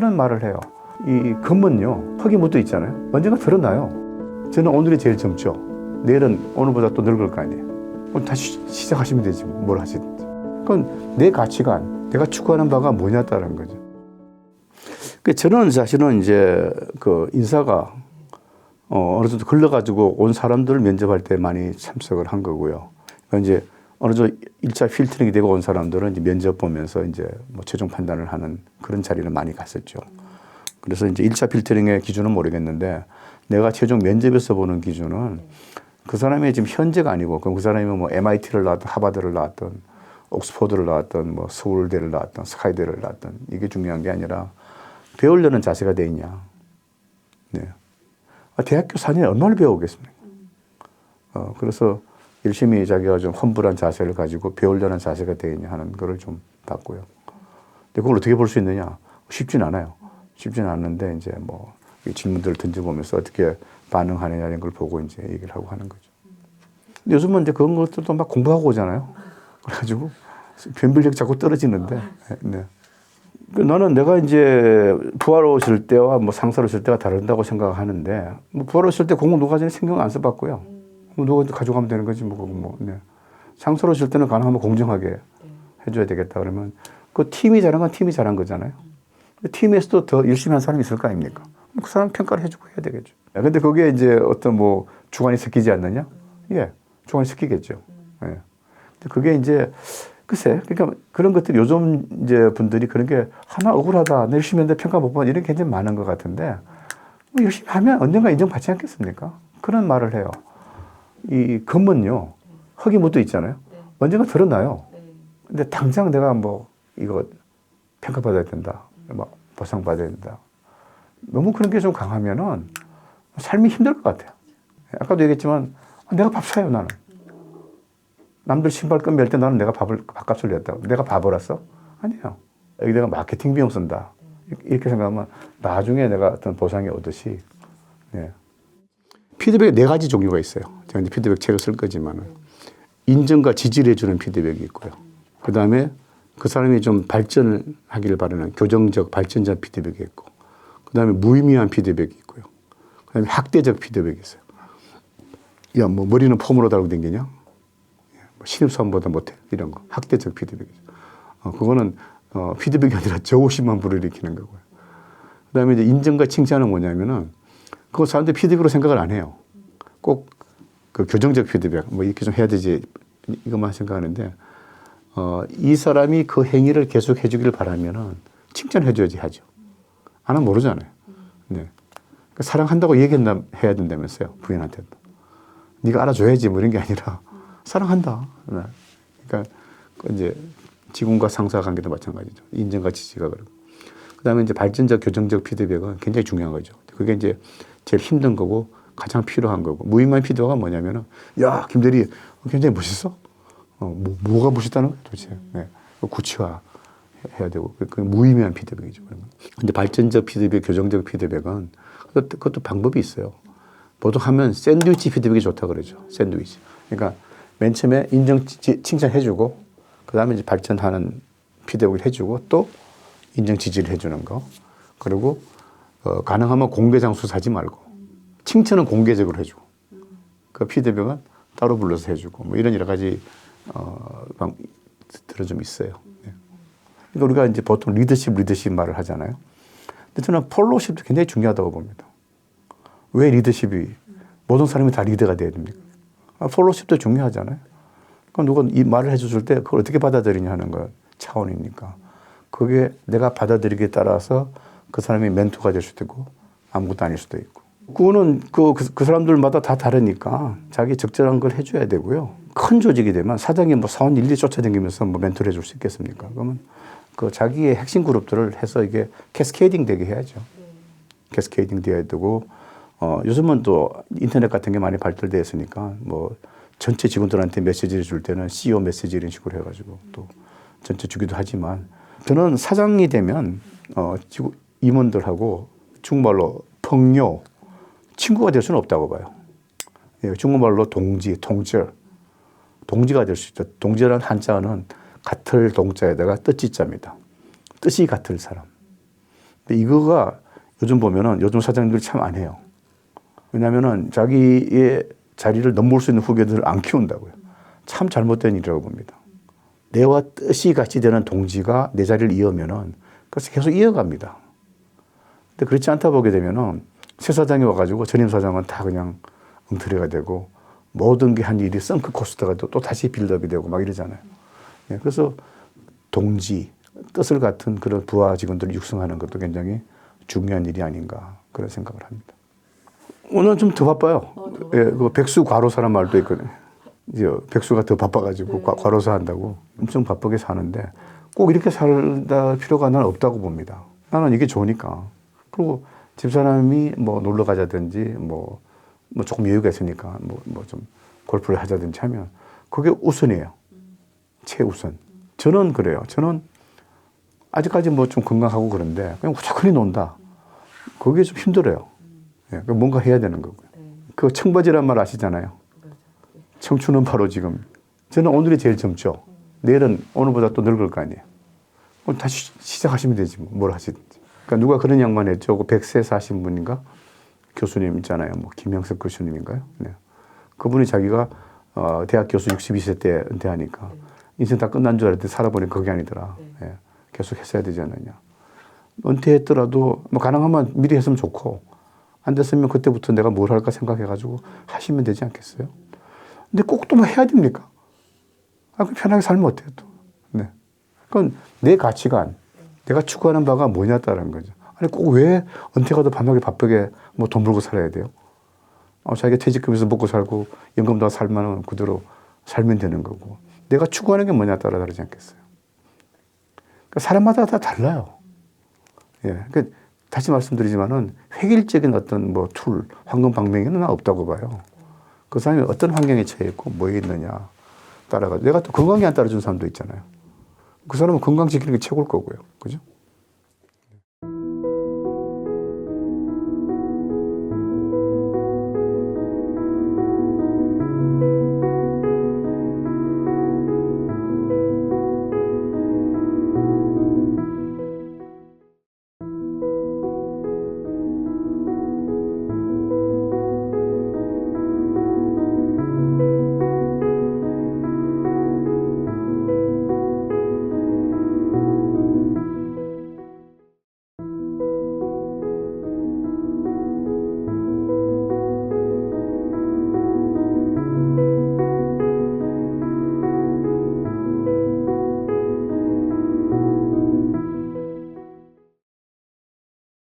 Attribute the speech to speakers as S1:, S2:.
S1: 그런 말을 해요. 이 금은요, 흙이 묻어 있잖아요. 언젠가 드러나요. 저는 오늘이 제일 젊죠. 내일은 오늘보다 또 늙을 거 아니에요. 그럼 다시 시작하시면 되지, 뭘 하시든지. 그건 내 가치관, 내가 추구하는 바가 뭐냐다라는 거죠. 저는 사실은 이제 그 인사가 어느 정도 걸러가지고 온 사람들을 면접할 때 많이 참석을 한 거고요. 그러니까 이제 어느 정도 1차 필터링이 되고 온 사람들은 이제 면접 보면서 이제 뭐 최종 판단을 하는 그런 자리를 많이 갔었죠. 그래서 이제 1차 필터링의 기준은 모르겠는데 내가 최종 면접에서 보는 기준은 그 사람이 지금 현재가 아니고 그럼 그 사람이 뭐 MIT를 나왔든 하버드를 나왔든 옥스퍼드를 나왔든 뭐 서울대를 나왔든 스카이대를 나왔든 이게 중요한 게 아니라 배우려는 자세가 돼 있냐. 네. 대학교 4년에 얼마나 배우겠습니까? 그래서 열심히 자기가 좀 험불한 자세를 가지고 배우려는 자세가 돼 있냐 하는 거를 좀 봤고요. 근데 그걸 어떻게 볼 수 있느냐? 쉽진 않아요. 쉽진 않는데 이제 뭐 질문들을 던져보면서 어떻게 반응하느냐는 걸 보고 이제 얘기를 하고 하는 거죠. 근데 요즘은 이제 그런 것들도 막 공부하고 오잖아요. 그래가지고 변별력 자꾸 떨어지는데. 네. 나는 내가 이제 부하로 있을 때와 뭐 상사로 있을 때가 다른다고 생각하는데 뭐 부하로 있을 때 공부 누가 전에 신경 안 써봤고요. 뭐 누가 가져가면 되는 거지 뭐. 네. 상사로 있을 때는 가능하면 공정하게 해줘야 되겠다 그러면 그 팀이 잘한 건 팀이 잘한 거잖아요. 팀에서도 더 열심히 한 사람이 있을 거 아닙니까? 그 사람 평가를 해주고 해야 되겠죠. 근데 그게 이제 어떤 뭐 주관이 섞이지 않느냐? 예, 주관이 섞이겠죠. 예. 그게 이제 글쎄, 그러니까 그런 것들이 요즘 이제 분들이 그런 게 하나 억울하다, 나 열심히 했는데 평가 못 받는 이런 게 굉장히 많은 것 같은데 뭐 열심히 하면 언젠가 인정받지 않겠습니까? 그런 말을 해요. 이 금은요, 흙이 묻어 있잖아요. 언젠가 드러나요. 근데 당장 내가 뭐 이거 평가받아야 된다, 뭐 보상받아야 된다. 너무 그런 게 좀 강하면은 삶이 힘들 것 같아요. 아까도 얘기했지만 내가 밥 사요, 나는. 남들 신발끈 멜 때 나는 내가 밥값을 냈다고. 내가 바보랐어? 아니에요. 여기 내가 마케팅 비용 쓴다. 이렇게 생각하면 나중에 내가 어떤 보상이 오듯이. 네. 피드백이 4가지 종류가 있어요. 제가 이제 피드백 책을 쓸 거지만은. 인정과 지지를 해주는 피드백이 있고요. 그 다음에 그 사람이 좀 발전을 하기를 바라는 교정적, 발전적 피드백이 있고. 그 다음에 무의미한 피드백이 있고요. 그 다음에 학대적 피드백이 있어요. 야, 뭐 머리는 폼으로 달고 다니냐? 신입사원보다 못해. 이런 거. 학대적 피드백이죠. 그거는 피드백이 아니라 저오심만 불러일으키는 거고요. 그 다음에 이제 인정과 칭찬은 뭐냐면은 그거 사람들이 피드백으로 생각을 안 해요. 꼭 그 교정적 피드백, 뭐 이렇게 좀 해야 되지. 이것만 생각하는데, 이 사람이 그 행위를 계속 해주기를 바라면은 칭찬해줘야지 하죠. 안 하면 모르잖아요. 네. 그러니까 사랑한다고 해야 된다면서요. 부인한테도. 네가 알아줘야지 뭐 이런 게 아니라 사랑한다. 그러니까 이제 직원과 상사 관계도 마찬가지죠. 인정과 지지가 그러고. 그다음에 이제 발전적 교정적 피드백은 굉장히 중요한 거죠. 그게 이제 제일 힘든 거고 가장 필요한 거고. 무의미한 피드백은 뭐냐면은 야, 김대리 굉장히 멋있어. 뭐가 멋있다는 거야 도대체. 네. 구체화 해야 되고 그 무의미한 피드백이죠. 근데 발전적 피드백, 교정적 피드백은 그것도 방법이 있어요. 보통 하면 샌드위치 피드백이 좋다 그러죠. 샌드위치. 그러니까 맨 처음에 인정, 칭찬해주고, 그 다음에 이제 발전하는 피드백을 해주고, 또 인정, 지지를 해주는 거. 그리고, 가능하면 공개 장소 사지 말고, 칭찬은 공개적으로 해주고, 그 피드백은 따로 불러서 해주고, 뭐 이런 여러 가지, 들은 좀 있어요. 네. 그러니까 우리가 이제 보통 리더십 말을 하잖아요. 근데 저는 폴로십도 굉장히 중요하다고 봅니다. 왜 리더십이, 모든 사람이 다 리더가 돼야 됩니까? 폴로십도 중요하잖아요. 그럼 누가 이 말을 해줬을 때 그걸 어떻게 받아들이냐 하는 거 차원이니까. 그게 내가 받아들이기에 따라서 그 사람이 멘토가 될 수도 있고 아무것도 아닐 수도 있고. 그거는 그 사람들마다 다 다르니까 자기 적절한 걸 해줘야 되고요. 큰 조직이 되면 사장이 뭐 사원 일일이 쫓아다니면서 뭐 멘토를 해줄 수 있겠습니까? 그러면 그 자기의 핵심 그룹들을 해서 이게 캐스케이딩 되게 해야죠. 캐스케이딩 돼야 되고 요즘은 또 인터넷 같은 게 많이 발달되어 있으니까 뭐 전체 직원들한테 메시지를 줄 때는 CEO 메시지 이런 식으로 해가지고 또 전체 주기도 하지만 저는 사장이 되면 임원들하고 중국말로 펑요 친구가 될 수는 없다고 봐요. 예, 중국말로 동지가 될 수 있죠. 동지라는 한자는 같을 동자에다가 뜻지자입니다. 뜻이 같을 사람. 근데 이거가 요즘 보면은 요즘 사장님들이 참 안 해요. 왜냐면은 자기의 자리를 넘볼 수 있는 후배들을 안 키운다고요. 참 잘못된 일이라고 봅니다. 내와 뜻이 같이 되는 동지가 내 자리를 이으면은 그래서 계속 이어갑니다. 근데 그렇지 않다 보게 되면은 새 사장이 와가지고 전임 사장은 다 그냥 엉터리가 되고 모든 게 한 일이 썬크 코스트가 또 다시 빌드업이 되고 막 이러잖아요. 예, 그래서 동지, 뜻을 같은 그런 부하 직원들을 육성하는 것도 굉장히 중요한 일이 아닌가 그런 생각을 합니다. 오늘 좀 더 바빠요. 예, 그 백수 과로사란 말도 있거든요. 이제 백수가 더 바빠가지고
S2: 네.
S1: 과로사 한다고 엄청 바쁘게 사는데 꼭 이렇게 살다 필요가 나는 없다고 봅니다. 나는 이게 좋으니까. 그리고 집사람이 뭐 놀러 가자든지 뭐 조금 여유가 있으니까 뭐 좀 골프를 하자든지 하면 그게 우선이에요. 최우선. 저는 그래요. 저는 아직까지 뭐 좀 건강하고 그런데 그냥 무조건 논다. 그게 좀 힘들어요. 예, 뭔가 해야 되는 거고요. 그 청바지란 말 아시잖아요. 청춘은 바로 지금. 저는 오늘이 제일 젊죠. 내일은 오늘보다 또 늙을 거 아니에요. 그럼 다시 시작하시면 되지 뭘 하시든지. 그러니까 누가 그런 양반 했죠. 그 100세 사신 분인가? 교수님 있잖아요. 뭐 김영석 교수님인가요? 네. 그분이 자기가 대학 교수 62세 때 은퇴하니까 인생 다 끝난 줄 알았더니 살아보니까 그게 아니더라. 예. 계속 했어야 되지 않느냐. 은퇴했더라도 뭐 가능하면 미리 했으면 좋고 안 됐으면 그때부터 내가 뭘 할까 생각해가지고 하시면 되지 않겠어요? 근데 꼭 또 뭐 해야 됩니까? 그 편하게 살면 어때요 또? 네. 그건 내 가치관, 내가 추구하는 바가 뭐냐따라는 거죠. 아니 꼭 왜 은퇴가도 밤하게 바쁘게 뭐 돈 벌고 살아야 돼요? 자기가 퇴직금에서 먹고 살고 연금 다 살면 그대로 살면 되는 거고 내가 추구하는 게 뭐냐 따라 다르지 않겠어요? 그러니까 사람마다 다 달라요. 예, 그러니까 다시 말씀드리지만은 획일적인 어떤 뭐 툴, 황금 방맹이는 없다고 봐요. 그 사람이 어떤 환경에 처해 있고 뭐에 있느냐 따라가 내가 또 건강에 안 따라주는 사람도 있잖아요. 그 사람은 건강 지키는 게 최고일 거고요. 그죠?